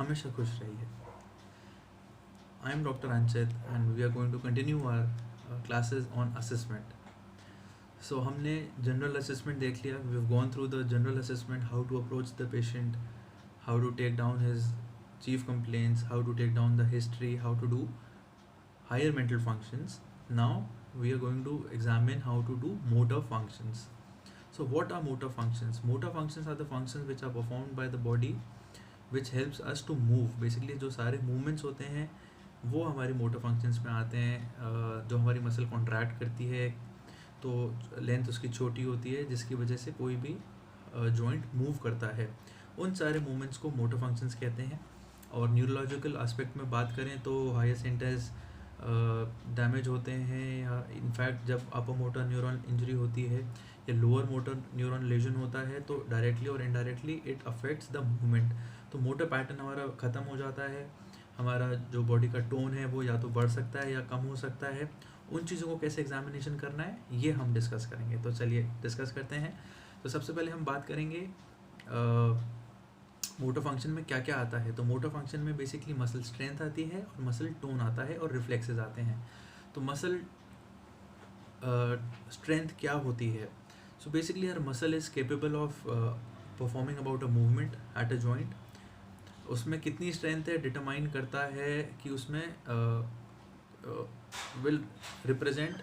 हमेशा खुश रहिए। I am doctor Anchit and we are going to continue our classes on assessment. So हमने general assessment देख लिया, we have gone through the general assessment, how to approach the patient, how to take down his chief complaints, how to take down the history, how to do higher mental functions. Now we are going to examine how to do motor functions. So what are motor functions? Motor functions are the functions which are performed by the body which helps us to move. Basically जो सारे movements होते हैं वो हमारी motor functions में आते हैं। जो हमारी मसल कॉन्ट्रैक्ट करती है तो लेंथ उसकी छोटी होती है जिसकी वजह से कोई भी जॉइंट मूव करता है, उन सारे मूवमेंट्स को मोटर फंक्शंस कहते हैं। और न्यूरोलॉजिकल एस्पेक्ट में बात करें तो हायर सेंटर्स डैमेज होते हैं, या इनफैक्ट जब अपर मोटर न्यूरॉन इंजरी होती है या लोअर मोटर न्यूरॉन लेजन होता है तो डायरेक्टली और indirectly it affects the movement. तो मोटर पैटर्न हमारा ख़त्म हो जाता है, हमारा जो बॉडी का टोन है वो या तो बढ़ सकता है या कम हो सकता है। उन चीज़ों को कैसे एग्जामिनेशन करना है ये हम डिस्कस करेंगे। तो चलिए डिस्कस करते हैं। तो सबसे पहले हम बात करेंगे मोटर फंक्शन में क्या क्या आता है। तो मोटर फंक्शन में बेसिकली मसल स्ट्रेंथ आती है और मसल टोन आता है और रिफ्लेक्सेस आते हैं। तो मसल स्ट्रेंथ क्या होती है? So basically her muscle is capable of performing about a movement at a joint. उसमें कितनी स्ट्रेंथ है डिटरमाइन करता है कि उसमें विल रिप्रेजेंट,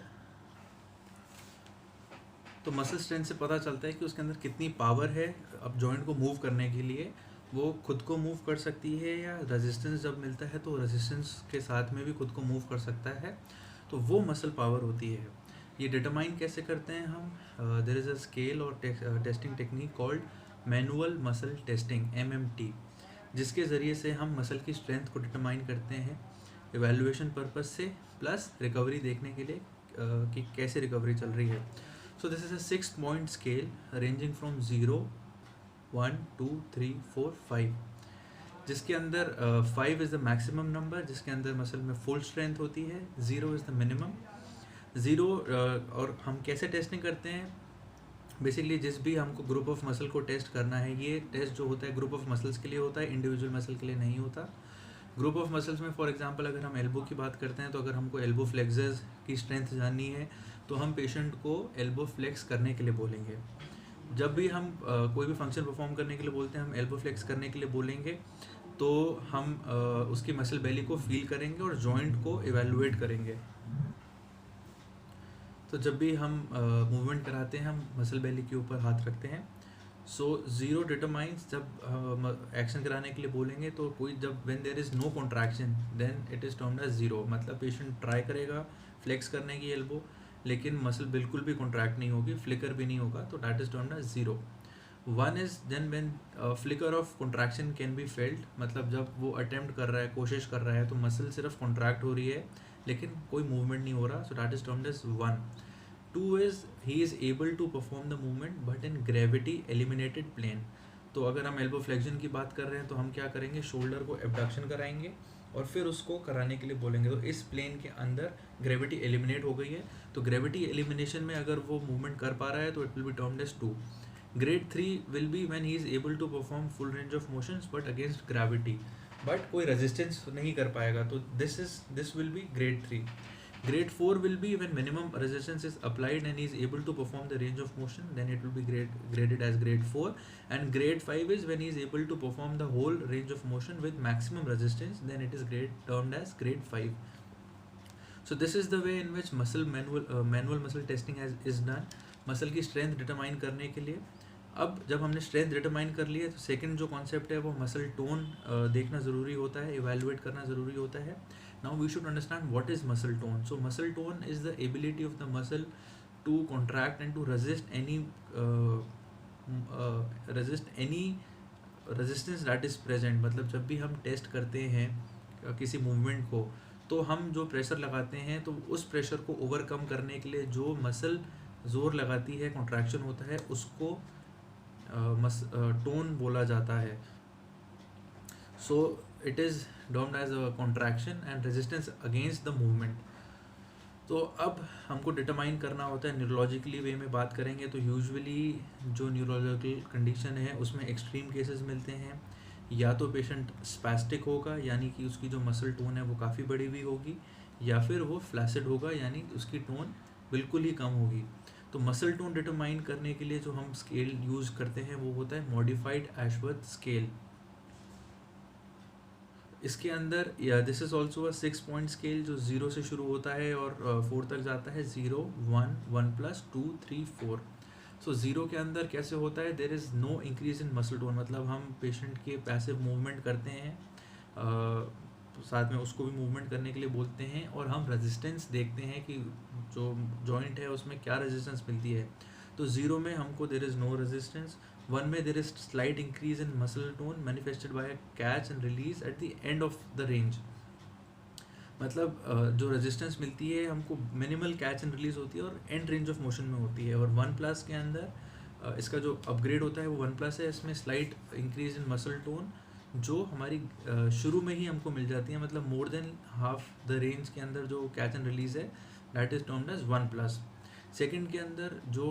तो मसल स्ट्रेंथ से पता चलता है कि उसके अंदर कितनी पावर है अब जॉइंट को मूव करने के लिए। वो खुद को मूव कर सकती है या रेजिस्टेंस जब मिलता है तो रेजिस्टेंस के साथ में भी खुद को मूव कर सकता है, तो वो मसल पावर होती है। ये डिटरमाइन कैसे करते हैं हम? देयर इज़ अ स्केल और testing technique called manual muscle testing MMT, जिसके ज़रिए से हम मसल की स्ट्रेंथ को डिटरमाइन करते हैं इवैल्यूएशन पर्पस से, प्लस रिकवरी देखने के लिए कि कैसे रिकवरी चल रही है। So this is a 6-point scale ranging from 0, 1, 2, 3, 4, 5, जिसके अंदर 5 इज़ द मैक्सिमम नंबर जिसके अंदर मसल में फुल स्ट्रेंथ होती है, 0 इज़ द मिनिमम। 0 और हम कैसे टेस्टिंग करते हैं? बेसिकली जिस भी हमको ग्रुप ऑफ मसल को टेस्ट करना है, ये टेस्ट जो होता है ग्रुप ऑफ मसल्स के लिए होता है, इंडिविजुअल मसल के लिए नहीं होता। ग्रुप ऑफ मसल्स में फॉर एग्जांपल अगर हम एल्बो की बात करते हैं तो अगर हमको एल्बो फ्लेक्सर्स की स्ट्रेंथ जाननी है तो हम पेशेंट को एल्बो फ्लेक्स करने के लिए बोलेंगे। जब भी हम कोई भी फंक्शन परफॉर्म करने के लिए बोलते हैं, हम एल्बो फ्लेक्स करने के लिए बोलेंगे तो हम उसकी मसल बेली को फील करेंगे और जॉइंट को इवैल्यूएट करेंगे। तो जब भी हम मूवमेंट कराते हैं हम मसल बेली के ऊपर हाथ रखते हैं। सो 0 डिटरमाइंस, जब एक्शन कराने के लिए बोलेंगे तो कोई जब when there is no contraction then it is termed as 0, मतलब पेशेंट ट्राई करेगा फ्लेक्स करने की एल्बो लेकिन मसल बिल्कुल भी कॉन्ट्रैक्ट नहीं होगी, फ्लिकर भी नहीं होगा, तो that is termed as 0। 1 is then when flicker of contraction can be felt, मतलब जब वो अटेम्प्ट कर रहा है, कोशिश कर रहा है तो मसल सिर्फ कॉन्ट्रैक्ट हो रही है लेकिन कोई मूवमेंट नहीं हो रहा, so that is termed as 1। 2 is he is able to perform the movement but in gravity eliminated plane। तो अगर हम एल्बो फ्लेक्शन की बात कर रहे हैं तो हम क्या करेंगे, शोल्डर को एबडक्शन कराएंगे और फिर उसको कराने के लिए बोलेंगे। तो इस प्लेन के अंदर ग्रेविटी एलिमिनेट हो गई है, तो ग्रेविटी एलिमिनेशन में अगर वो मूवमेंट कर पा रहा है तो it will be termed as 2। Grade 3 will be when he is able to perform full range of motions but against gravity, but कोई रेजिस्टेंस नहीं कर पाएगा, तो this will be grade 3। Grade 4 will be when minimum resistance is applied and he is able to perform the range of motion, then it will be graded as grade 4, and grade 5 is when he is able to perform the whole range of motion with maximum resistance, then it is termed as grade 5। So this is the way in which manual muscle testing is done, muscle की strength determine करने के लिए। अब जब हमने strength determine कर ली है तो सेकंड जो कॉन्सेप्ट है वो मसल टोन देखना ज़रूरी होता है, इवैल्यूएट करना ज़रूरी होता है। Now we should understand what is muscle tone. So muscle tone is the ability of the muscle to contract and to resist any resistance that is present। मतलब जब भी हम टेस्ट करते हैं किसी मूवमेंट को तो हम जो प्रेशर लगाते हैं तो उस प्रेशर को ओवरकम करने के लिए जो मसल जोर लगाती है, कॉन्ट्रैक्शन होता है, उसको टोन बोला जाता है। So it is termed as a contraction and resistance against the movement. तो अब हमको डिटरमाइन करना होता है न्यूरोलॉजिकली वे में बात करेंगे तो यूजुअली जो न्यूरोलॉजिकल कंडीशन है उसमें एक्सट्रीम केसेस मिलते हैं या तो पेशेंट स्पैस्टिक होगा यानी कि उसकी जो मसल टोन है वो काफ़ी बढ़ी हुई होगी, या फिर वो फ्लैसिड होगा यानी उसकी टोन बिल्कुल ही कम होगी। तो मसल टोन डिटरमाइन करने के लिए जो हम स्केल यूज़ करते हैं वो होता है मॉडिफाइड एशवर्थ स्केल। इसके अंदर या this is also a 6 point scale जो 0 से शुरू होता है और 4 तक जाता है। 0 1 1 प्लस 2 3 4। सो 0 के अंदर कैसे होता है, there is no increase in muscle tone, मतलब हम पेशेंट के पैसिव मूवमेंट करते हैं, साथ में उसको भी मूवमेंट करने के लिए बोलते हैं, और हम रेजिस्टेंस देखते हैं कि जो जॉइंट है उसमें क्या रेजिस्टेंस मिलती है। तो 0 में हमको देर इज़ नो रेजिस्टेंस। 1 में there is slight increase in muscle tone manifested by catch and release at the end of the range, मतलब जो रेजिस्टेंस मिलती है हमको मिनिमल कैच एंड रिलीज होती है और एंड रेंज ऑफ मोशन में होती है। और 1 प्लस के अंदर इसका जो अपग्रेड होता है वो 1 प्लस है, इसमें slight increase in muscle tone जो हमारी शुरू में ही हमको मिल जाती है, मतलब more than half the range के अंदर जो कैच एंड रिलीज है that is termed as 1 plus. Second के अंदर जो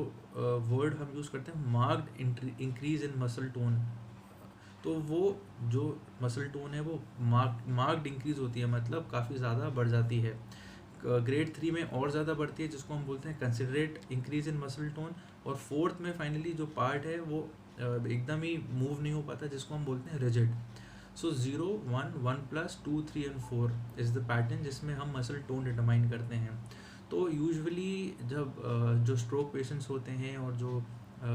वर्ड हम यूज़ करते हैं marked increase in muscle tone, तो वो जो मसल टोन है वो मार्क्ड इंक्रीज होती है, मतलब काफ़ी ज़्यादा बढ़ जाती है। ग्रेड 3 में और ज़्यादा बढ़ती है जिसको हम बोलते हैं considerate increase in muscle tone. और फोर्थ में फाइनली जो पार्ट है वो एकदम ही मूव नहीं हो पाता जिसको हम बोलते हैं rigid. So 0 1 1 plus 2 3 and 4 is the pattern जिसमें हम मसल टोन डिटरमाइन करते हैं। तो यूजुअली जब जो स्ट्रोक पेशेंट्स होते हैं और जो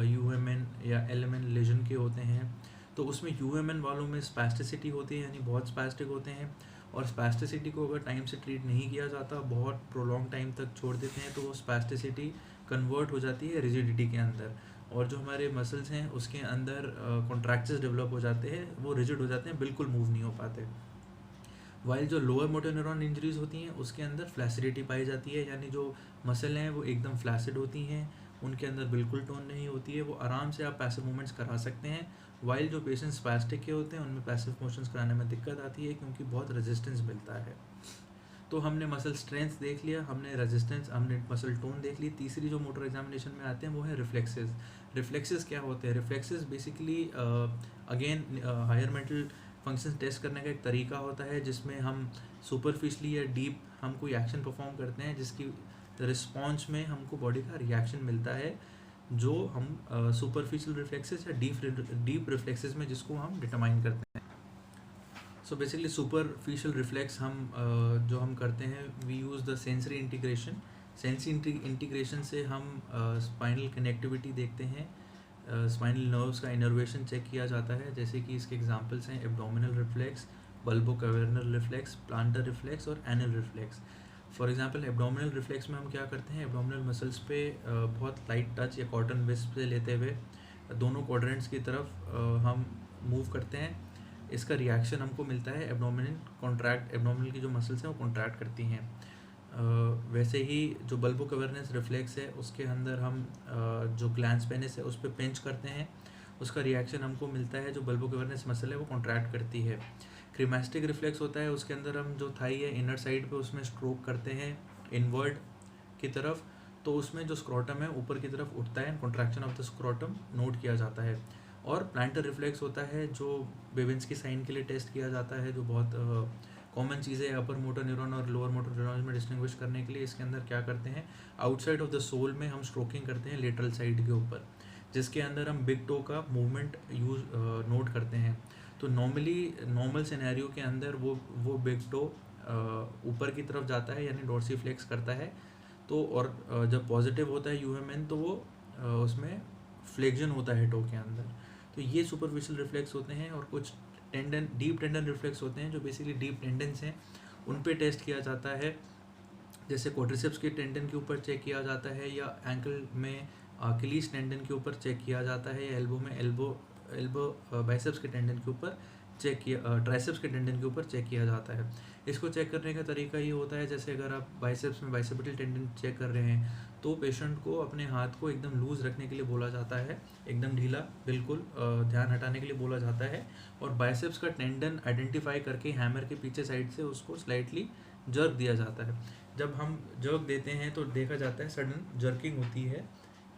यूएमएन या एलएमएन लेजन के होते हैं, तो उसमें यूएमएन वालों में स्पैस्टिसिटी होती है, यानी बहुत स्पैस्टिक होते हैं, और स्पैस्टिसिटी को अगर टाइम से ट्रीट नहीं किया जाता, बहुत प्रोलॉन्ग टाइम तक छोड़ देते हैं, तो वो स्पैस्टिसिटी कन्वर्ट हो जाती है रिजिडिटी के अंदर, और जो हमारे मसल्स हैं उसके अंदर कॉन्ट्रैक्चर्स डेवलप हो जाते हैं, वो रिजिड हो जाते हैं, बिल्कुल मूव नहीं हो पाते। वाइल जो लोअर मोटर न्यूरॉन इंजरीज होती हैं उसके अंदर फ्लैसिडिटी पाई जाती है, यानी जो मसल हैं वो एकदम फ्लैसिड होती हैं, उनके अंदर बिल्कुल टोन नहीं होती है, वो आराम से आप पैसिव मूवमेंट्स करा सकते हैं। वाइल जो पेशेंट्स स्पैस्टिक के होते हैं उनमें पैसिव मोशंस कराने में दिक्कत आती है क्योंकि बहुत रेजिस्टेंस मिलता है। तो हमने मसल स्ट्रेंथ देख लिया, हमने रेजिस्टेंस, हमने मसल टोन देख ली। तीसरी जो मोटर एग्जामिनेशन में आते हैं वो है रिफ्लेक्सेस। रिफ्लेक्सेस क्या होते हैं? Reflexes basically again higher mental functions test करने का एक तरीका होता है जिसमें हम सुपरफिशली या डीप हम कोई एक्शन परफॉर्म करते हैं जिसकी रिस्पॉन्स में हमको बॉडी का रिएक्शन मिलता है, जो हम सुपरफिशियल रिफ्लेक्सेस या डीप रिफ्लेक्सेस में जिसको हम डिटरमाइन करते हैं। सो बेसिकली सुपरफिशियल रिफ्लेक्स हम जो हम करते हैं, we use the sensory integration. Sensory integration से हम स्पाइनल कनेक्टिविटी देखते हैं, स्पाइनल नर्व्स का इनर्वेशन चेक किया जाता है, जैसे कि इसके एग्जांपल्स हैं abdominal reflex, bulbocavernosus reflex, plantar reflex और anal reflex. For example abdominal reflex में हम क्या करते हैं, एब्डोमिनल मसल्स पे बहुत लाइट टच या कॉटन विस्प से लेते हुए दोनों क्वाड्रेंट्स की तरफ हम मूव करते हैं। इसका रिएक्शन हमको मिलता है एब्डोमिनल कॉन्ट्रैक्ट, एब्डोमिनल की जो मसल्स हैं वो कॉन्ट्रैक्ट करती हैं। वैसे ही जो बल्बोकैवर्नस रिफ्लेक्स है उसके अंदर हम जो ग्लैंस पेनिस है उस पर पिंच करते हैं, उसका रिएक्शन हमको मिलता है, जो बल्बोकैवर्नस मसल है वो कॉन्ट्रैक्ट करती है। क्रीमास्टिक रिफ्लेक्स होता है, उसके अंदर हम जो थाई है इनर साइड पे उसमें स्ट्रोक करते हैं इनवर्ड की तरफ, तो उसमें जो स्क्रोटम है ऊपर की तरफ उठता है, contraction of the scrotum note किया जाता है। और प्लांटर रिफ्लेक्स होता है जो बेबिंस्की साइन के लिए टेस्ट किया जाता है, जो बहुत कॉमन चीज़ है अपर मोटर न्यूरॉन और लोअर मोटर न्यूरॉन में डिस्टिंग्विश करने के लिए। इसके अंदर क्या करते हैं, आउटसाइड ऑफ द सोल में हम स्ट्रोकिंग करते हैं लेटरल साइड के ऊपर, जिसके अंदर हम बिग टो का मूवमेंट यूज नोट करते हैं। तो नॉर्मल सिनेरियो के अंदर वो बिग टो ऊपर की तरफ जाता है, यानी डोर्सीफ्लेक्स करता है। तो और जब पॉजिटिव होता है यूएमएन तो वो उसमें फ्लेक्शन होता है टो के अंदर। तो ये सुपरफिशियल रिफ्लेक्स होते हैं। और कुछ टेंडन, डीप टेंडन रिफ्लेक्स होते हैं जो बेसिकली डीप टेंडन्स हैं, उन पे टेस्ट किया जाता है, जैसे क्वाड्रिसेप्स के टेंडन के ऊपर चेक किया जाता है, या एंकल में अकिलीज टेंडन के ऊपर चेक किया जाता है, या एल्बो में एल्बो बाइसेप्स के टेंडन के ऊपर चेक किया, ट्राइसेप्स के टेंडन के ऊपर चेक किया जाता है। इसको चेक करने का तरीका ये होता है, जैसे अगर आप बाइसेप्स में बाइसेप्टिल टेंडन चेक कर रहे हैं तो पेशेंट को अपने हाथ को एकदम लूज़ रखने के लिए बोला जाता है, एकदम ढीला बिल्कुल ध्यान हटाने के लिए बोला जाता है, और बाइसेप्स का टेंडन आइडेंटिफाई करके हैमर के पीछे साइड से उसको स्लाइटली जर्क दिया जाता है। जब हम जर्क देते हैं तो देखा जाता है सडन जर्किंग होती है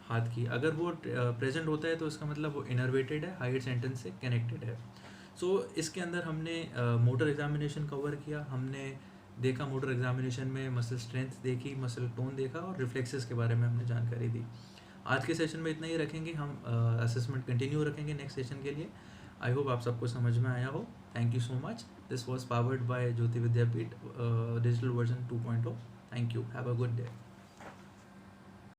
हाथ की, अगर वो प्रेजेंट होता है तो इसका मतलब वो इनर्वेटेड है, हाइट सेंटेंस से कनेक्टेड है। सो इसके अंदर हमने मोटर एग्जामिनेशन कवर किया, हमने देखा मोटर एग्जामिनेशन में मसल स्ट्रेंथ देखी, मसल टोन देखा और रिफ्लेक्सेस के बारे में हमने जानकारी दी। आज के सेशन में इतना ही रखेंगे, हम असेसमेंट कंटिन्यू रखेंगे नेक्स्ट सेशन के लिए। आई होप आप सबको समझ में आया हो। Thank you so much. This was powered by Jyoti Vidyapeeth digital version 2.0। Thank you, have a good day.